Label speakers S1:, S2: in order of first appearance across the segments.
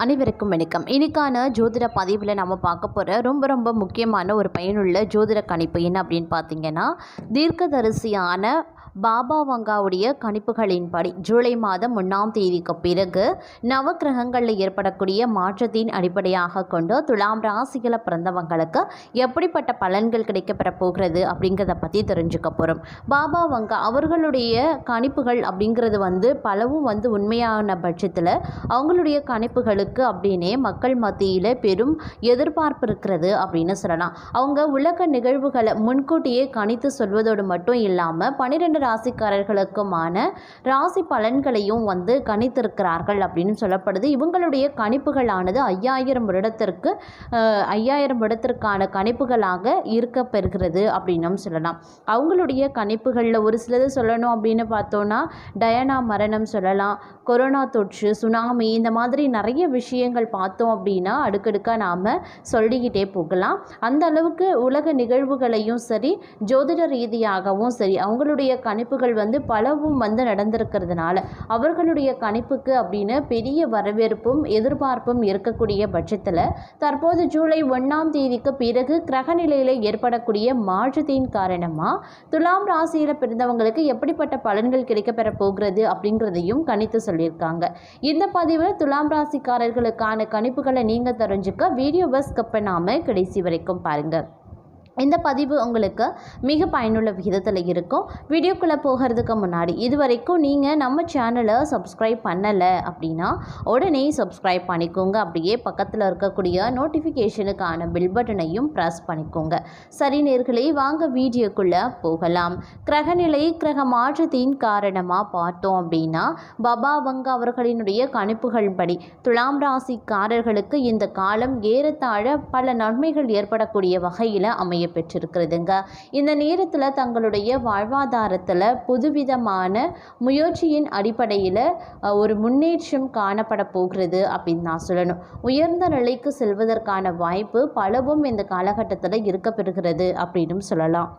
S1: அனைவருக்கும் வணக்கம். இன்னைக்கான ஜோதிட பதிவில் நம்ம பார்க்க போகிற ரொம்ப முக்கியமான ஒரு பயனுள்ள ஜோதிட கணிப்பு என்ன அப்படின்னு பார்த்தீங்கன்னா, தீர்க்கதரிசியான பாபா வங்காவுடைய கணிப்புகளின்படி ஜூலை மாதம் 1ஆம் தேதிக்கு பிறகு நவக்கிரகங்களில் ஏற்படக்கூடிய மாற்றத்தின் அடிப்படையாக கொண்டு துலாம் ராசிகளை பிறந்தவங்களுக்கு எப்படிப்பட்ட பலன்கள் கிடைக்கப்பெற போகிறது அப்படிங்கிறத பற்றி தெரிஞ்சுக்க போகிறோம். பாபா வங்கா அவர்களுடைய கணிப்புகள் அப்படிங்கிறது பலவும் உண்மையான பட்சத்தில் அவங்களுடைய கணிப்புகளுக்கு அப்படின்னே மக்கள் மத்தியில் பெரும் எதிர்பார்ப்பு இருக்கிறது அப்படின்னு சொல்லலாம். அவங்க உலக நிகழ்வுகளை முன்கூட்டியே கணித்து சொல்வதோடு மட்டும் இல்லாமல் 12 ராசிக்காரர்களுக்குமான ராசி பலன்களையும் கணித்திருக்கிறார்கள் அப்படின்னு சொல்லப்படுது. இவங்களுடைய கணிப்புகளானது 5000 வருடத்திற்கான கணிப்புகளாக இருக்க பெறுகிறது அப்படின்னும் சொல்லலாம். அவங்களுடைய கணிப்புகளில் ஒரு சிலது சொல்லணும் அப்படின்னு பார்த்தோன்னா, டயானா மரணம் சொல்லலாம், கொரோனா தொற்று, சுனாமி, இந்த மாதிரி நிறைய விஷயங்கள் பார்த்தோம் அப்படின்னா அடுக்கடுக்காக நாம் சொல்லிக்கிட்டே போகலாம். அந்த அளவுக்கு உலக நிகழ்வுகளையும் சரி, ஜோதிட ரீதியாகவும் சரி, அவங்களுடைய கணிப்புகள் பலவும் நடந்திருக்கிறதுனால அவர்களுடைய கணிப்புக்கு அப்படின்னு பெரிய வரவேற்பும் எதிர்பார்ப்பும் இருக்கக்கூடிய பட்சத்தில் தற்போது ஜூலை 1ஆம் தேதிக்கு பிறகு கிரக நிலையில் ஏற்படக்கூடிய மாற்றத்தின் காரணமாக துலாம் ராசியில் பிறந்தவங்களுக்கு எப்படிப்பட்ட பலன்கள் கிடைக்கப்பெற போகிறது அப்படிங்கிறதையும் கணித்து சொல்லியிருக்காங்க. இந்த பதிவில் துலாம் ராசிக்காரர்களுக்கான கணிப்புகளை நீங்கள் தெரிஞ்சுக்க வீடியோவை ஸ்கிப் பண்ணாமல் கடைசி வரைக்கும் பாருங்கள். இந்த பதிவு உங்களுக்கு மிக பயனுள்ள விதத்தில் இருக்கும். வீடியோக்குள்ளே போகிறதுக்கு முன்னாடி இதுவரைக்கும் நீங்கள் நம்ம சேனலை சப்ஸ்கிரைப் பண்ணலை அப்படின்னா உடனே சப்ஸ்கிரைப் பண்ணிக்கோங்க. அப்படியே பக்கத்தில் இருக்கக்கூடிய நோட்டிஃபிகேஷனுக்கான பில் பட்டனையும் ப்ரெஸ் பண்ணிக்கோங்க. சரி நேயர்களே, வாங்க வீடியோக்குள்ளே போகலாம். கிரகநிலை கிரக மாற்றத்தின் காரணமாக பார்த்தோம் அப்படின்னா, பாபா வங்கா அவர்களினுடைய கணிப்புகள் படி துலாம் ராசிக்காரர்களுக்கு இந்த காலம் ஏறத்தாழ பல நன்மைகள் ஏற்படக்கூடிய வகையில் அமைய பெற்றிருக்கிறதுங்க. இந்த நேரத்தில் தங்களுடைய வாழ்வாதாரத்தில் புதுவிதமான முயற்சியின் அடிப்படையில் ஒரு முன்னேற்றம் காணப்பட போகிறது அப்படின்னு நான் சொல்லணும். உயர்ந்த நிலைக்கு செல்வதற்கான வாய்ப்பு பலவும் இந்த காலகட்டத்தில் இருக்க பெறுகிறது அப்படின்னு சொல்லலாம்.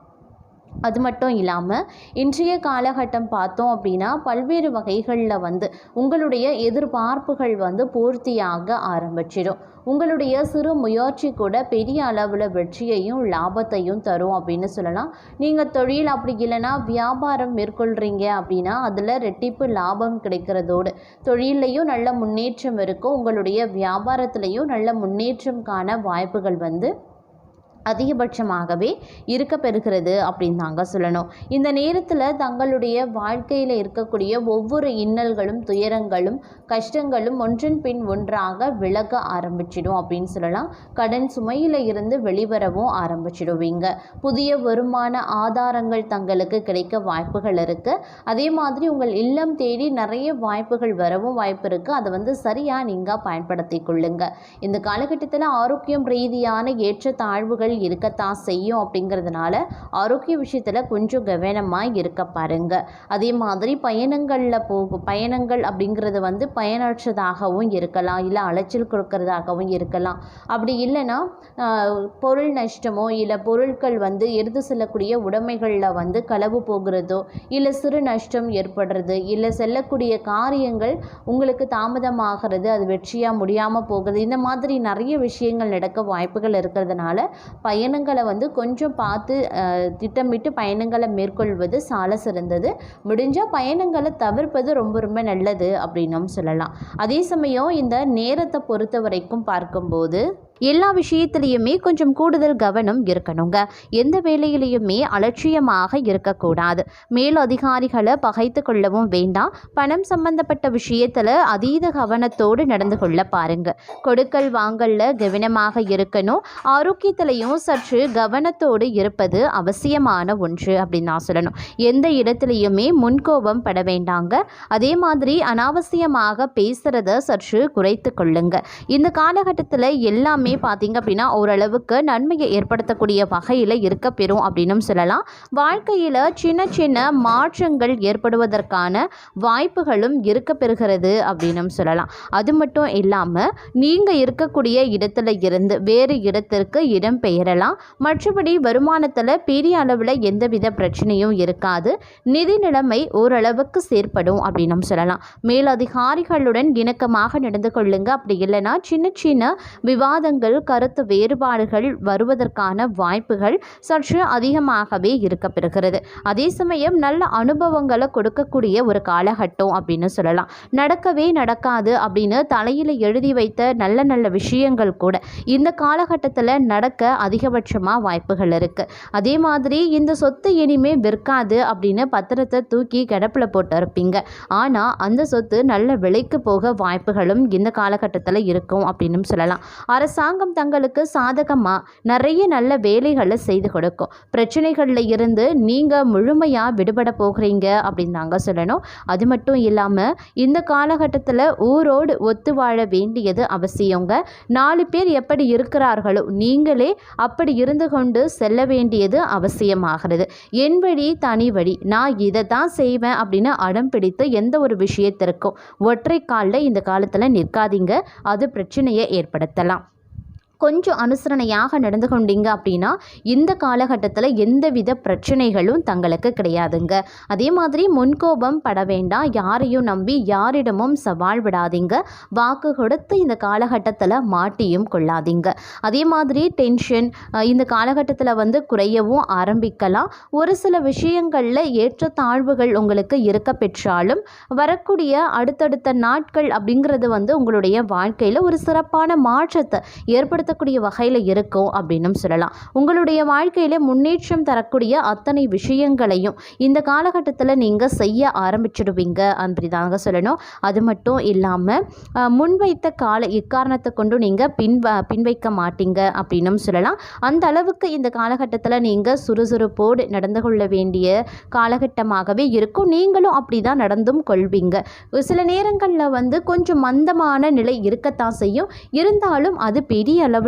S1: அது மட்டும் இல்லாமல் இன்றைய காலகட்டம் பார்த்தோம் அப்படின்னா பல்வேறு வகைகளில் உங்களுடைய எதிர்பார்ப்புகள் பூர்த்தியாக ஆரம்பிச்சிடும். உங்களுடைய சிறு முயற்சி கூட பெரிய அளவில் வெற்றியையும் லாபத்தையும் தரும் அப்படின்னு சொல்லலாம். நீங்கள் தொழில் அப்படி இல்லைன்னா வியாபாரம் மேற்கொள்கிறீங்க அப்படின்னா அதில் ரெட்டிப்பு லாபம் கிடைக்கிறதோடு தொழிலையும் நல்ல முன்னேற்றம் இருக்கும். உங்களுடைய வியாபாரத்திலையும் நல்ல முன்னேற்றம் காண வாய்ப்புகள் அதிகபட்சமாகவே இருக்க பெறுகிறது அப்படின்னு தாங்க சொல்லணும். இந்த நேரத்தில் தங்களுடைய வாழ்க்கையில் இருக்கக்கூடிய ஒவ்வொரு இன்னல்களும், துயரங்களும், கஷ்டங்களும் ஒன்றின் பின் ஒன்றாக விலக ஆரம்பிச்சிடும் அப்படின்னு சொல்லலாம். கடன் சுமையில் இருந்து வெளிவரவும் ஆரம்பிச்சிடுவீங்க. புதிய வருமான ஆதாரங்கள் தங்களுக்கு கிடைக்க வாய்ப்புகள் இருக்குது. அதே மாதிரி உங்கள் இல்லம் தேடி நிறைய வாய்ப்புகள் வரவும் வாய்ப்பு இருக்குது. அதை சரியாக நீங்கள் பயன்படுத்தி கொள்ளுங்க. இந்த காலகட்டத்தில் ஆரோக்கியம் ரீதியான ஏற்ற தாழ்வுகள் இருக்கத்தான் செய்யும். அப்படிங்கிறதுனால ஆரோக்கிய விஷயத்தில் கொஞ்சம் கவனமாக இருக்க பாருங்க. அதே மாதிரி பயணங்கள் அப்படிங்கிறது பயனற்றதாகவும் இருக்கலாம், இல்லை அலைச்சல் கொடுக்கறதாகவும் இருக்கலாம். அப்படி இல்லைன்னா பொருள் நஷ்டமோ இல்லை பொருட்கள் எடுத்து செல்லக்கூடிய உடைமைகளில் களவு போகிறதோ இல்லை சிறு நஷ்டம் ஏற்படுறது, இல்லை செல்லக்கூடிய காரியங்கள் உங்களுக்கு தாமதமாகிறது, அது வெற்றியாக முடியாமல் போகிறது, இந்த மாதிரி நிறைய விஷயங்கள் நடக்க வாய்ப்புகள் இருக்கிறதுனால பயணங்களை கொஞ்சம் பார்த்து திட்டமிட்டு பயணங்களை மேற்கொள்வது சால சிறந்தது. முடிஞ்சால் பயணங்களை தவிர்ப்பது ரொம்ப நல்லது அப்படின்னும் சொல்லலாம். அதே சமயம் இந்த நேரத்தை பொறுத்த வரைக்கும் பார்க்கும்போது எல்லா விஷயத்திலையுமே கொஞ்சம் கூடுதல் கவனம் இருக்கணுங்க. எந்த வேலையிலையுமே அலட்சியமாக இருக்கக்கூடாது. மேல் அதிகாரிகளை பகைத்து கொள்ளவும் வேண்டாம். பணம் சம்பந்தப்பட்ட விஷயத்தில் அதீத கவனத்தோடு நடந்து கொள்ள பாருங்க. கொடுக்கல் வாங்கல்ல கவனமாக இருக்கணும். ஆரோக்கியத்திலையும் சற்று கவனத்தோடு இருப்பது அவசியமான ஒன்று அப்படின்னு நான் சொல்லணும். எந்த இடத்துலையுமே முன்கோபம் பட வேண்டாங்க. அதே மாதிரி அனாவசியமாக பேசுகிறத சற்று குறைத்து கொள்ளுங்க. இந்த காலகட்டத்தில் எல்லாமே பார்த்தீங்க அப்படின்னா ஓரளவுக்கு நன்மையை ஏற்படுத்தக்கூடிய வகையில் இருக்க பெறும் அப்படின்னு சொல்லலாம். வாழ்க்கையில் சின்ன மாற்றங்கள் ஏற்படுவதற்கான வாய்ப்புகளும் இருக்க பெறுகிறது அப்படின்னு சொல்லலாம். அது மட்டும் இல்லாமல் நீங்கள் இருக்கக்கூடிய இடத்துல இருந்து வேறு இடத்திற்கு இடம்பெயர் உயரலாம். மற்றபடி வருமானத்தில் பெரிய அளவில் எந்தவித பிரச்சனையும் இருக்காது. நிதி நிலைமை ஓரளவுக்கு செயற்படும் அப்படின்னு சொல்லலாம். மேலதிகாரிகளுடன் இணக்கமாக நடந்து கொள்ளுங்க. அப்படி இல்லைன்னா சின்ன சின்ன விவாதங்கள், கருத்து வேறுபாடுகள் வருவதற்கான வாய்ப்புகள் சற்று அதிகமாகவே இருக்கப்பெறுகிறது. அதே சமயம் நல்ல அனுபவங்களை கொடுக்கக்கூடிய ஒரு காலகட்டம் அப்படின்னு சொல்லலாம். நடக்கவே நடக்காது அப்படின்னு தலையில் எழுதி வைத்த நல்ல நல்ல விஷயங்கள் கூட இந்த காலகட்டத்தில் நடக்க அதிகபட்சமாக வாய்ப்புகள் இருக்குது. அதே மாதிரி இந்த சொத்து இனிமே விற்காது அப்படின்னு பத்திரத்தை தூக்கி கிடப்பில் போட்டு இருப்பீங்க. ஆனால் அந்த சொத்து நல்ல விலைக்கு போக வாய்ப்புகளும் இந்த காலகட்டத்தில் இருக்கும் அப்படின்னு சொல்லலாம். அரசாங்கம் தங்களுக்கு சாதகமாக நிறைய நல்ல வேலைகளை செய்து கொடுக்கும். பிரச்சனைகளில் இருந்து நீங்கள் முழுமையாக விடுபட போகிறீங்க அப்படின்னு தாங்க சொல்லணும். அது மட்டும் இல்லாமல் இந்த காலகட்டத்தில் ஊரோடு ஒத்து வாழ வேண்டியது அவசியங்க. 4 பேர் எப்படி இருக்கிறார்களோ நீங்களே அப்படி இருந்து கொண்டு செல்ல வேண்டியது அவசியமாகிறது. என் வழி தனி வழி, நான் இதை தான் செய்வேன் அப்படின்னு அடம் பிடித்து எந்த ஒரு விஷயத்திற்கும் ஒற்றை காலில் இந்த காலத்தில் நிற்காதீங்க. அது பிரச்சனையை ஏற்படுத்தலாம். கொஞ்சம் அனுசரணையாக நடந்து கொண்டீங்க அப்படின்னா இந்த காலகட்டத்தில் எந்தவித பிரச்சனைகளும் தங்களுக்கு கிடையாதுங்க. அதே மாதிரி முன்கோபம் பட வேண்டாம். யாரையும் நம்பி யாரிடமும் சவால் விடாதீங்க. வாக்கு கொடுத்து இந்த காலகட்டத்தில் மாட்டியும் கொள்ளாதீங்க. அதே மாதிரி டென்ஷன் இந்த காலகட்டத்தில் குறையவும் ஆரம்பிக்கலாம். ஒரு சில விஷயங்களில் ஏற்றத்தாழ்வுகள் உங்களுக்கு இருக்க பெற்றாலும் வரக்கூடிய அடுத்தடுத்த நாட்கள் அப்படிங்கிறது உங்களுடைய வாழ்க்கையில் ஒரு சிறப்பான மாற்றத்தை ஏற்படுத்த கூடிய வகையில் இருக்கும் அப்படின்னு சொல்லலாம். உங்களுடைய வாழ்க்கையில முன்னேற்றம் தரக்கூடிய அத்தனை விஷயங்களையும் இந்த காலகட்டத்தில் நீங்கள் செய்ய ஆரம்பிச்சிடுவீங்க அப்படிதாங்க சொல்லணும். அது மட்டும் இல்லாமல் முன்வைத்த எக்காரணத்தை கொண்டு நீங்கள் பின்வைக்க மாட்டீங்க அப்படின்னு சொல்லலாம். அந்த அளவுக்கு இந்த காலகட்டத்தில் நீங்கள் சுறுசுறுப்போடு நடந்து கொள்ள வேண்டிய காலகட்டமாகவே இருக்கும். நீங்களும் அப்படி தான் நடந்தும் கொள்வீங்க. சில நேரங்களில் கொஞ்சம் மந்தமான நிலை இருக்கத்தான் செய்யும். இருந்தாலும் அது பெரிய அளவில்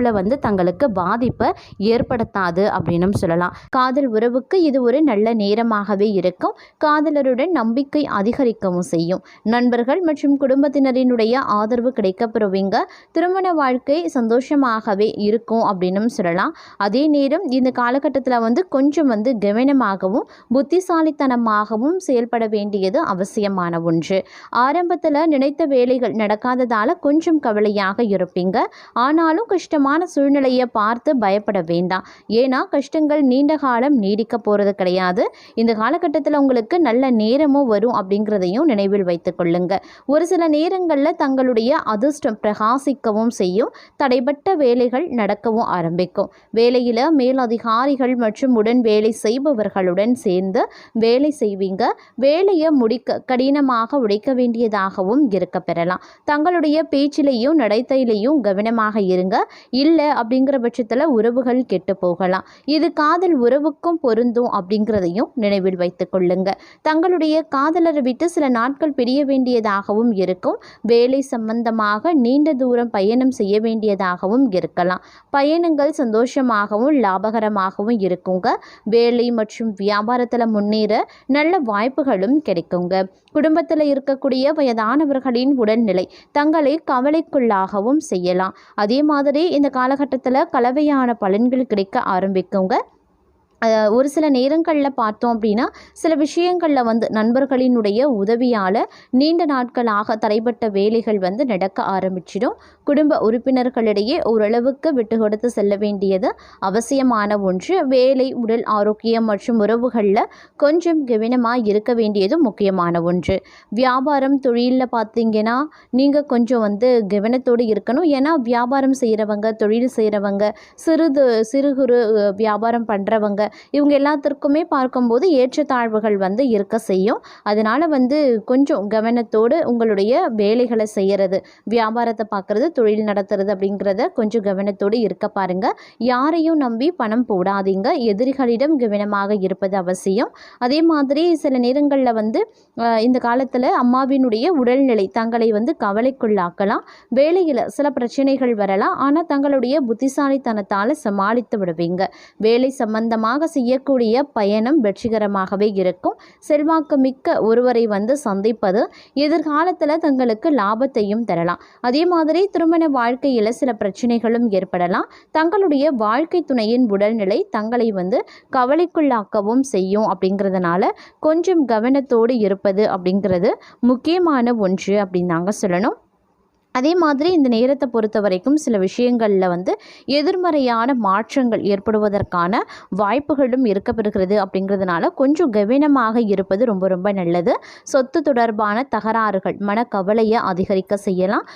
S1: தங்களுக்கு பாதிப்பை ஏற்படுத்தாது அப்படின்னு சொல்லலாம். காதல் உறவுக்கு இது ஒரு நல்ல நேரமாகவே இருக்கும். காதலருடன் நம்பிக்கை அதிகரிக்கவும் செய்யும். நண்பர்கள் மற்றும் குடும்பத்தினரினுடைய ஆதரவு கிடைக்கப்பெறுவீங்க. திருமண வாழ்க்கை சந்தோஷமாகவே இருக்கும் அப்படின்னு சொல்லலாம். அதே நேரம் இந்த காலகட்டத்தில் கொஞ்சம் கவனமாகவும் புத்திசாலித்தனமாகவும் செயல்பட வேண்டியது அவசியமான ஒன்று. ஆரம்பத்தில் நினைத்த வேலைகள் நடக்காததால் கொஞ்சம் கவலையாக இருப்பீங்க. ஆனாலும் கஷ்டமான சூழ்நிலையை பார்த்து பயப்பட வேண்டாம். ஏன்னா கஷ்டங்கள் நீண்ட காலம் நீடிக்க போகிறது கிடையாது. இந்த காலகட்டத்தில் உங்களுக்கு நல்ல நேரமும் வரும் அப்படிங்கிறதையும் நினைவில் வைத்துக் கொள்ளுங்க. ஒரு சில நேரங்களில் தங்களுடைய அதிர்ஷ்டம் பிரகாசிக்கவும் செய்யும். தடைப்பட்ட வேலைகள் நடக்கவும் ஆரம்பிக்கும். வேலையில் மேலதிகாரிகள் மற்றும் உடன் வேலை செய்பவர்களுடன் சேர்ந்து வேலை செய்வீங்க. வேலையை முடிக்க கடினமாக உழைக்க வேண்டியதாகவும் இருக்க பெறலாம். தங்களுடைய பேச்சிலையும் நடத்தையிலையும் கவனமாக இருங்க. இல்லை அப்படிங்கிற பட்சத்தில் உறவுகள் கெட்டு போகலாம். இது காதல் உறவுக்கும் பொருந்தும் அப்படிங்கிறதையும் நினைவில் வைத்துக் கொள்ளுங்க. தங்களுடைய காதலரை விட்டு சில நாட்கள் பிரிய வேண்டியதாகவும் இருக்கும். வேலை சம்பந்தமாக நீண்ட தூரம் பயணம் செய்ய வேண்டியதாகவும் இருக்கலாம். பயணங்கள் சந்தோஷமாகவும் லாபகரமாகவும் இருக்குங்க. வேலை மற்றும் வியாபாரத்தில் முன்னேற நல்ல வாய்ப்புகளும் கிடைக்குங்க. குடும்பத்தில் இருக்கக்கூடிய வயதானவர்களின் உடல்நிலை தங்களை கவலைக்குள்ளாகவும் செய்யலாம். அதே மாதிரி இந்த காலகட்டத்தில் கலவையான பலன்கள் கிடைக்க ஆரம்பிக்குங்க. ஒரு சில நேரங்களில் பார்த்தோம் அப்படின்னா சில விஷயங்களில் நண்பர்களினுடைய உதவியால் நீண்ட நாட்களாக தடைப்பட்ட வேலைகள் நடக்க ஆரம்பிச்சிடும். குடும்ப உறுப்பினர்களிடையே ஓரளவுக்கு விட்டு கொடுத்து செல்ல வேண்டியது அவசியமான ஒன்று. வேலை, உடல் ஆரோக்கியம் மற்றும் உறவுகளில் கொஞ்சம் கவனமாக இருக்க வேண்டியது முக்கியமான ஒன்று. வியாபாரம், தொழிலில் பார்த்தீங்கன்னா நீங்கள் கொஞ்சம் கவனத்தோடு இருக்கணும். ஏன்னா வியாபாரம் செய்கிறவங்க, தொழில் செய்கிறவங்க, சிறு குறு வியாபாரம் பண்ணுறவங்க இவங்க எல்லாத்திற்குமே பார்க்கும்போது ஏற்றத்தாழ்வுகள் இருக்க செய்யும். அதனால் கொஞ்சம் கவனத்தோடு உங்களுடைய வேலைகளை செய்கிறது, வியாபாரத்தை பார்க்குறது, தொழில் நடத்துறது அப்படிங்கிறத கொஞ்சம் கவனத்தோடு இருக்க பாருங்கள். யாரையும் நம்பி பணம் போடாதீங்க. எதிரிகளிடம் கவனமாக இருப்பது அவசியம். அதே மாதிரி சில நேரங்களில் இந்த காலத்தில் அம்மாவினுடைய உடல்நிலை தங்களை கவலைக்குள்ளாக்கலாம். வேலையில் சில பிரச்சனைகள் வரலாம். ஆனால் தங்களுடைய புத்திசாலித்தனத்தால் சமாளித்து விடுவீங்க. வேலை சம்பந்தமாக இதற்காக செய்யக்கூடிய பயணம் வெற்றிகரமாகவே இருக்கும். செல்வாக்கு மிக்க ஒருவரை சந்திப்பது எதிர்காலத்தில் தங்களுக்கு லாபத்தையும் தரலாம். அதே மாதிரி திருமண வாழ்க்கையில் சில பிரச்சனைகளும் ஏற்படலாம். தங்களுடைய வாழ்க்கை துணையின் உடல்நிலை தங்களை கவலைக்குள்ளாக்கவும் செய்யும். அப்படிங்கிறதுனால கொஞ்சம் கவனத்தோடு இருப்பது அப்படிங்கிறது முக்கியமான ஒன்று அப்படின்னு நாங்கள் சொல்லணும். அதே மாதிரி இந்த நேரத்தை பொறுத்த வரைக்கும் சில விஷயங்களில் எதிர்மறையான மாற்றங்கள் ஏற்படுவதற்கான வாய்ப்புகளும் இருக்கப்பெறுகிறது. அப்படிங்கிறதுனால கொஞ்சம் கவனமாக இருப்பது ரொம்ப ரொம்ப நல்லது. சொத்து தொடர்பான தகராறுகள் மனக்கவலையை அதிகரிக்க செய்யலாம்.